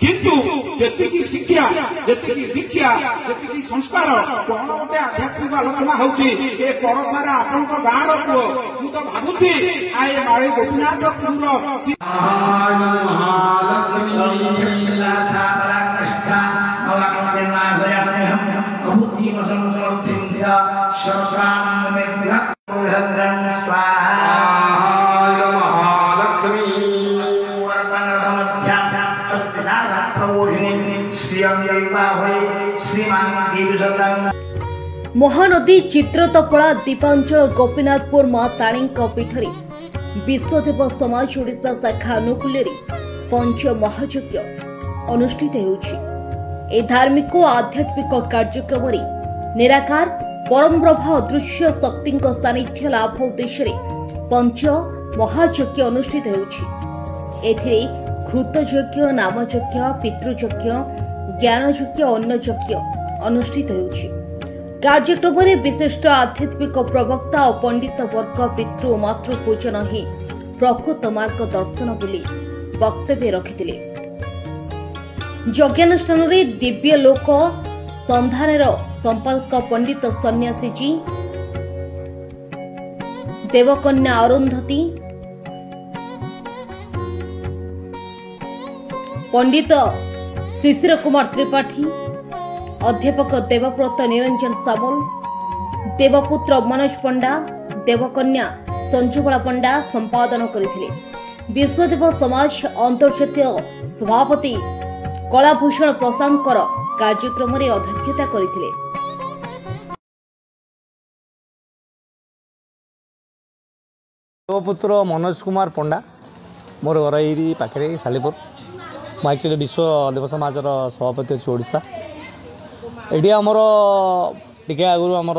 किंतु जेतिकी शिक्षा जेतिकी दीक्षा जेतिकी संस्कार कौन गोटे आध्यात्मिक आलोचना होची ए परसारा आपन को गाँव पुओ मु तो भाबुछि आए माळे गोपीनाथ पुर महानदी चित्रतपड़ा दीपांचल गोपीनाथपुर मां ताणी पीठरे विश्वदेव समाज ओडिशा शाखा अनुकूल्य पंच महायज्ञ अनुष्ठित होउछि। धार्मिक और आध्यात्मिक कार्यक्रम निराकार परम ब्रह्म अदृश्य शक्ति सानिध्य लाभ उद्देश्य पंच महायज्ञ अनुष्ठित होउछि। घृतयज्ञ नामयज्ञ पितृयज्ञ ज्ञानयज्ञ अन्नयज्ञ अनुष्ठित होउछि। कार्यक्रम में विशिष्ट आध्यात्मिक प्रवक्ता और पंडित वर्ग पितृ और मातृ पूजन ही प्रकृत मार्ग दर्शन बोली वक्तव्य रखिथिले। यज्ञानुष्ठान में दिव्य लोक संधान संपादक पंडित सन्यासी जी देवकन्या अरुंधति पंडित शिशिर कुमार त्रिपाठी अध्यापक देवव्रत निरंजन सामल देवपुत्र मनोज पंडा देवकन्या संजुबाला पंडा संपादन करथिले। विश्वदेव समाज अंतर्जातीय सभापति कलाभूषण प्रशांकर कार्यक्रम में अध्यक्षता करथिले। देवपुत्र मनोज कुमार पंडा मोर घर पाखे सालीपुर मैं एक्चुअली विश्वदेव समाज सभापति अच्छी ओडिशा ये आमर टे आगु आमर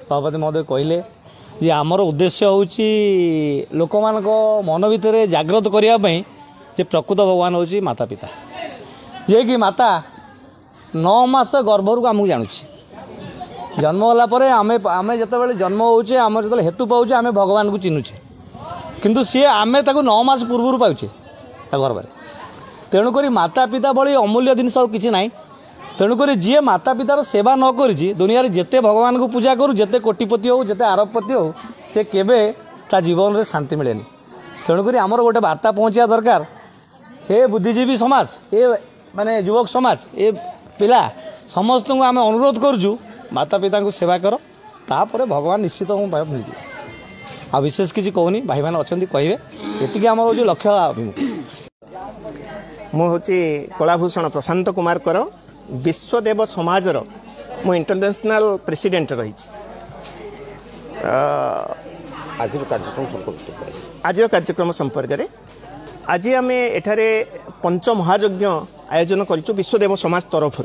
सभापति महोदय कहले जे आमर उद्देश्य हूँ लोक मान मन भितर जागृत करने जे प्रकृत भगवान हूँ माता पिता जे कि माता 9 मास गर्भर आमको जानूँ जन्म होगापर आम जो जन्म होचे आम जो हेतु पाचे आम भगवान को चिन्हुचे किंतु सी आम 9 मास पूर्व पाचे गर्भ तेणुक माता पिता भली अमूल्य जिनिस किसी ना तेणुक जी माता पितार सेवा न करी दुनिया जिते भगवान को पूजा करू जिते कोटिपति हो जिते आरबपति हो से केबे ता जीवन में शांति मिले तेणुक आमर गोटे वार्ता पहुँचा दरकार हे बुद्धिजीवी समाज ये माने युवक समाज ये पिला समस्त को आम अनुरोध करुँ माता पिता को सेवा कर तापर भगवान निश्चित मिल आ विशेष किसी कहूनी भाई मैंने अच्छा कहे ये आम हूँ लक्ष्य मु हूँ कलाभूषण प्रशांत कुमार कर विश्वदेव समाजर मु इंटरनेशनल प्रेसिडेंट रही आज कार्यक्रम संपर्क में आज आम एठारे पंच महायज्ञ आयोजन करूँ विश्वदेव समाज तरफ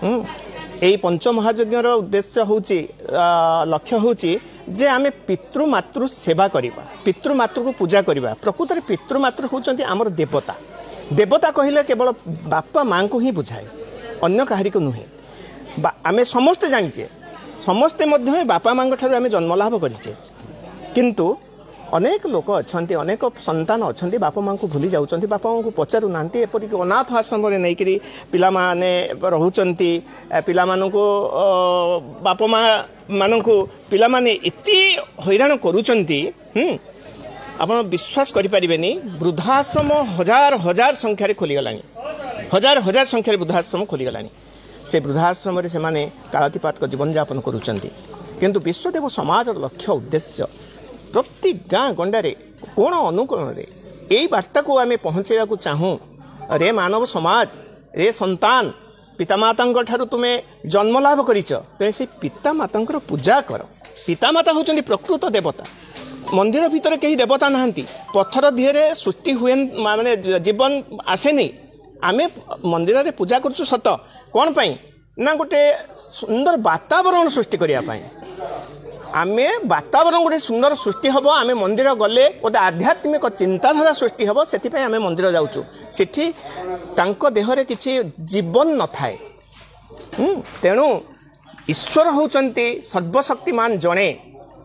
यही पंच महायज्ञ उद्देश्य हूँ लक्ष्य हूँ जे आम पितृमातृ सेवा करवा पितृमातृ को पूजा करवा प्रकृत में पितृमातृ होती आमर देवता देवता कहले केवल बापा माँ को ही बुझाए अन्य कहारी को नुहे आम समस्ते जाचे समस्ते बापा माँ आम जन्मलाभ करें किंतु अनेक लोक अच्छा अनेक संतान अच्छा बापा माँ को भूली जाऊँ बापा माँ को पचारू ना एपरिक अनाथ आश्रम नहीं करी पिला माने रहउचंती पिला मानू बापा माँ मानू पिला माने इति हैरान करूचंती आप विश्वास करें वृद्धाश्रम हजार हजार संख्यार खोलीगलानी हजार हजार संख्यार वृद्धाश्रम खोलीगलानी से वृद्धाश्रम से माने कालातीपात जीवन यापन करुचंती किंतु विश्वदेव समाज लक्ष्य उद्देश्य प्रति गाँ गंडारे कोण अनुकोण यही वार्ता को आम पहुँचेगा चाहूँ रे मानव समाज रे संतान पितामाता ठारू तुम्हें जन्मलाभ करिच तो से पितामाता पूजा कर पितामाता होचंदी प्रकृत देवता मंदिर भीतर कहीं देवता नहांती पत्थर धीरे सृष्टि हुए माने जीवन आसे नहीं आमे मंदिर रे पूजा करछु सत कोन पई ना गोटे सुंदर वातावरण सृष्टि करिया पई आमे वातावरण गोटे सुंदर सृष्टि हम आमे मंदिर गले गोटे आध्यात्मिक चिंताधारा सृष्टि हम से आमे मंदिर जाऊँ सेठी तांको देहरे किछि जीवन न थाए तेणु ईश्वर होचंती सर्वशक्तिमान जणे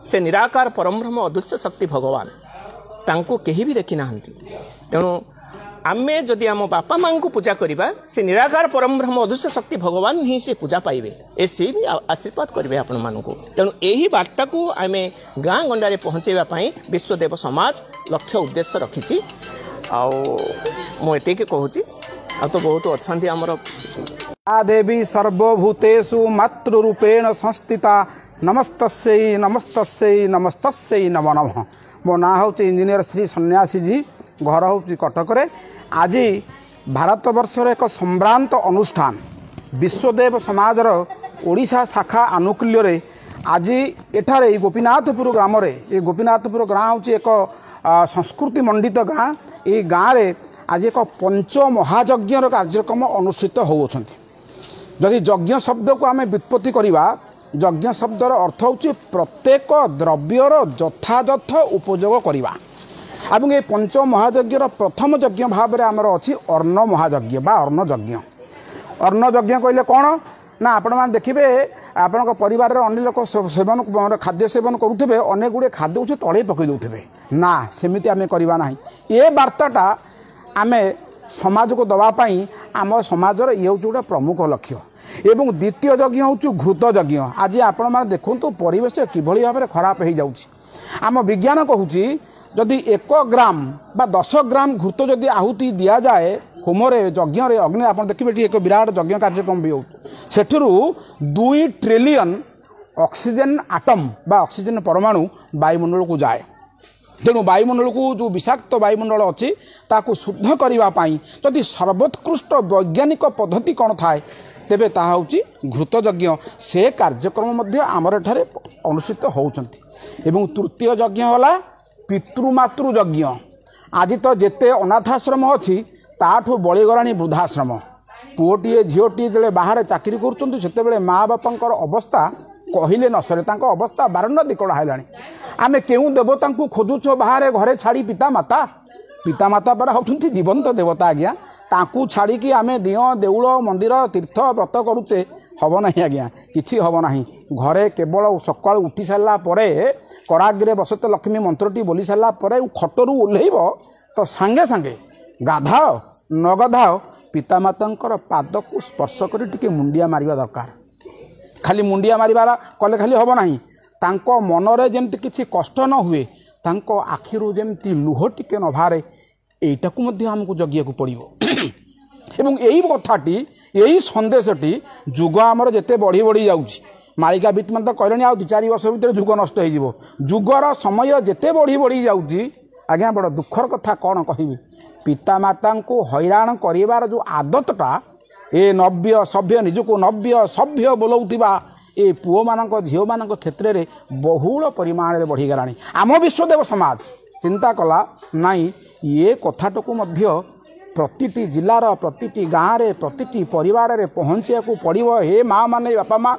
से निराकार परमब्रह्म अदृश्य शक्ति भगवान तांको केही भी देखि नाहंती तेणु आमे जदि आम बापा माँ को पूजा करवा से निराकार परमब्रह्म अदृश्य शक्ति भगवान ही से पूजा पाइबे ए से भी आशीर्वाद करेंगे आपण मानक तेणु यही वार्ता को आम गाँ गंडारे पहुँचेवा विश्वदेव समाज लक्ष्य उद्देश्य रखी आती कहूँ आ तो बहुत अच्छा आमर आ देवी सर्वभूतेषु मातृरूपेण संस्थिता नमस्तस्यै नमस्तस्यै नमस्तस्यै नमो नमः। मो ना हूँ इंजीनियर श्री सन्यासी जी घर हूँ कटक आज भारत वर्षर एक सम्भ्रांत अनुष्ठान विश्वदेव समाजर ओडिशा शाखा आनुकूल्य आज एठारे गोपीनाथपुर ग्राम ये गोपीनाथपुर गाँ हूँ एक संस्कृति मंडित गाँ ये गाँव में आज एक पंच महायज्ञर कार्यक्रम अनुष्ठित होउछंती। जदि यज्ञ शब्द को आम व्युत्पत्ति करवा यज्ञ शब्दर अर्थ हूँ प्रत्येक द्रव्यर यथायथ उपयोग करवा एवं ये पंच महायज्ञर प्रथम यज्ञ भाव में आमर अच्छी अर्ण महायज्ञ बा अर्ण यज्ञ। अर्ण यज्ञ कहले कौन ना आपण मैंने देखिए आपण परिवार अन्य लोक सेवन खाद्य सेवन करुवे अनेक गुड़े खाद्य उसे तले पकई दौथे ना सेमती आम करवा ना ये वार्ताटा आम समाज को दवापाई आम समाजर ये हूँ गोटे प्रमुख लक्ष्य। एवं द्वितीय यज्ञ हूँ घृत यज्ञ। आज आपण मैंने देखु परिवेश किभली भाव में खराब हो जाऊँगी आम विज्ञान कहूँ जदि 1 ग्राम बा 10 ग्राम घृत जदि आहुति दि जाए होमरे यज्ञ अग्नि आप देखिए एक विराट यज्ञ कार्यक्रम भी हो सेठुरु 2 ट्रिलियन ऑक्सीजन आटम बा ऑक्सीजन परमाणु वायुमंडल को जाए। तेणु वायुमंडल को जो विषाक्त वायुमंडल अच्छी ताकू शुद्ध करने जदि सर्वोत्कृष्ट वैज्ञानिक पद्धति कौन थाए तेबे ताहा होची घृत यज्ञ से कार्यक्रम मध्य आमर एठारे अनुष्ठित होउछंती। एवं तृतीय यज्ञ होला पितृमातृ यज्ञ। आज तो जेते अनाथाश्रम अच्छी ताठू बलिगलाणी वृद्धाश्रम पुओटीए झीओटी जे बाहर चाकरी करुँच से माँ बापा अवस्था कहले न सरे अवस्था बारंडा दिकड़ा है आम केउ देवता को खोजुछ बाहर घरे छाड़ी पितामाता पर होती जीवंत देवता आज्ञा ताकू छाड़ी कि आम दिओ देउल मंदिर तीर्थ व्रत करुचे हम ना आज्ञा किसी हम ना घरे केवल सकाल उठी सारा कराग्रे बसत लक्ष्मी मंत्रटी बोली सारा खटरू ओह्लैब तो सांगे सांगे गाधाओ न गाधाओ पितामाता पाद को स्पर्श कर टिके मुंडिया मारिबा दरकार। खाली मुंडिया मारिबार कले खाली हम ना तांको मनरे जेमती किसी कष्ट न हुए तांको आखिरु जेमती लुह टिके न बाहरे एटाकू मध्य हमको जगिया को पड़िबो। एवं यही कथाटी यही संदेशटी जुग आमर जेते बढ़ी बढ़ी जाउछि मालिका वित्तमान तो कहले आ 2-4 वर्ष भीतर जुग नष्ट हो जुगर समय जेते बढ़ी बढ़ी जाउछि आज्ञा बड़ दुखर कथा कौन कहबी पितामाता को हैरान करिवार जो आदतटा ए नव्य सभ्य निजको नव्य सभ्य बोलौतिबा ए पुओ मानक झीओ मानक क्षेत्र में बहुल परिमाण में बढ़ीगला। आम विश्वदेव समाज चिंता कला नाई ये कथाटकू मध्य प्रतिटी जिलार प्रतिटी गाँव में प्रतिटी परिवार में पहुँचा पड़ो। हे माँ माने बापा माँ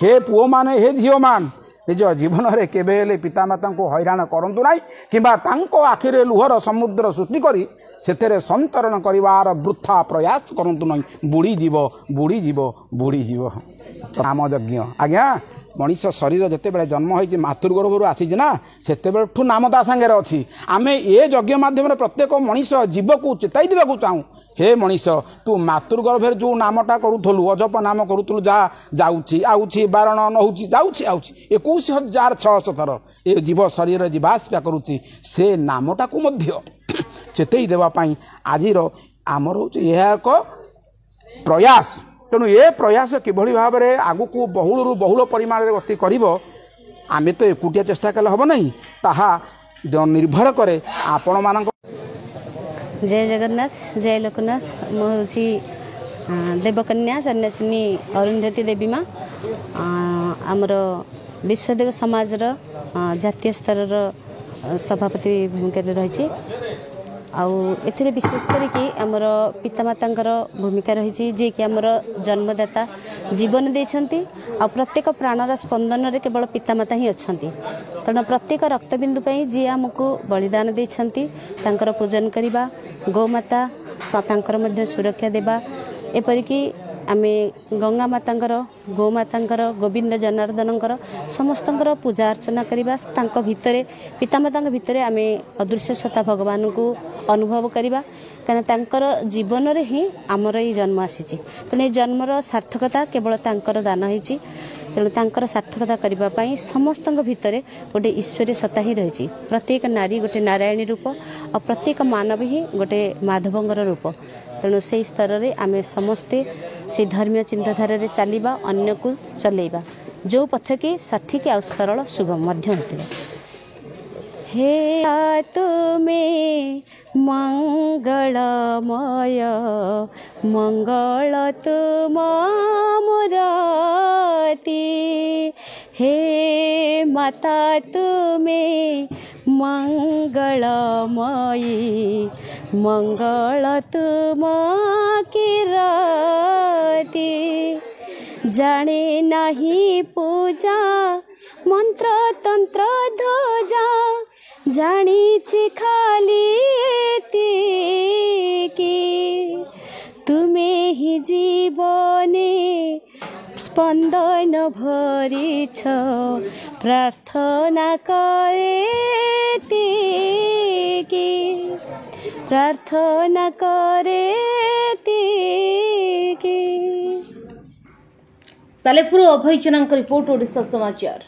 हे पुओ माने हे झीओ मान निज जीवन में केबेले पितामाता को हैरान करंतु नाही किंबा तांको आखिरे लुहर समुद्र सृष्टि करी सेतेरे संतरण करिवार वृथा प्रयास करंतु नाही बुड़ी जीव नाम यज्ञ। आज्ञा मनीष शरीर जितेबाला जन्म हो मातृगर्भर आसी ना से नाम ता सागे अच्छी आम ये यज्ञ माध्यम प्रत्येक मनीष जीव को चेताई देवाक चाहूँ हे मनीष तू मातृगर्भर जो नामटा करूलु अजप नाम करूलु जा जाऊँगी बारण नौची जाऊँगी 21,600 थर ये जीव शरीर जीवासपा करुच्ची से नामटा को चेतई देवाई आज आमर हूँ यह एक प्रयास। तेणु ये प्रयास किभली भाव में आगु को बहुल बहुल परिमाण में गति कर आम तो एकुटिया चेष्टा कले हम नहीं ताहा निर्भर करे आपण मान। जय जगन्नाथ जय लोकनाथ मुझे देवकन्या सन्यासिनी अरुंधती देवी माँ आमर विश्वदेव समाज जातीय स्तर सभापति भूमिका रही एथिरे विशेष करिकी आमर पितामातांकर भूमिका रही जे कि आमर जन्मदाता जीवन देछंती आ प्रत्येक प्राणर स्पंदन रे केवल पितामाता ही अछंती तेणु प्रत्येक रक्तबिंदु पई जे आमको बलिदान देछंती तांकर पूजन करिबा गोमाता तांकर मध्य सुरक्षा देबा एपरिकी आमे गंगा मातांकर गोमातांकर गोविंद जनार्दनकर समस्तंकर पूजा अर्चना करिबा तांक भितरे पितामातांक भितरे आमे अदृश्य सत्ता भगवान को अनुभव करिबा कारण तांकर जीवन रे ही आमर ई जन्म आसीची तेने जन्मर सार्थकता केवल तांकर दान होईची तेणु तांकर सार्थकता करबा पई समस्तंक भितरे गोटे ईश्वरीय सत्ता ही रहिची प्रत्येक नारी गोटे नारायणी रूप और प्रत्येक मानव ही गोटे माधवंगर रूप तेणु से स्तर रे आमे समस्ते से धर्मीय चिंताधारा रे चलिबा अन्य को चलेबा जो पथ के सठिक आ सरल सुगम मध्य होते हे तुमे मंगलमय मंगल तुम मुराती हे माता तुमे मंगलमयी मंगल तुम किराती जाने नहीं पूजा मंत्र तंत्र ध्वजा जानी छी खाली की तुम्हें ही जीवने स्पंदन भरिछ प्रार्थना करे की प्रार्थना करे सालेपुर अभय जनांक रिपोर्ट ओडिशा समाचार।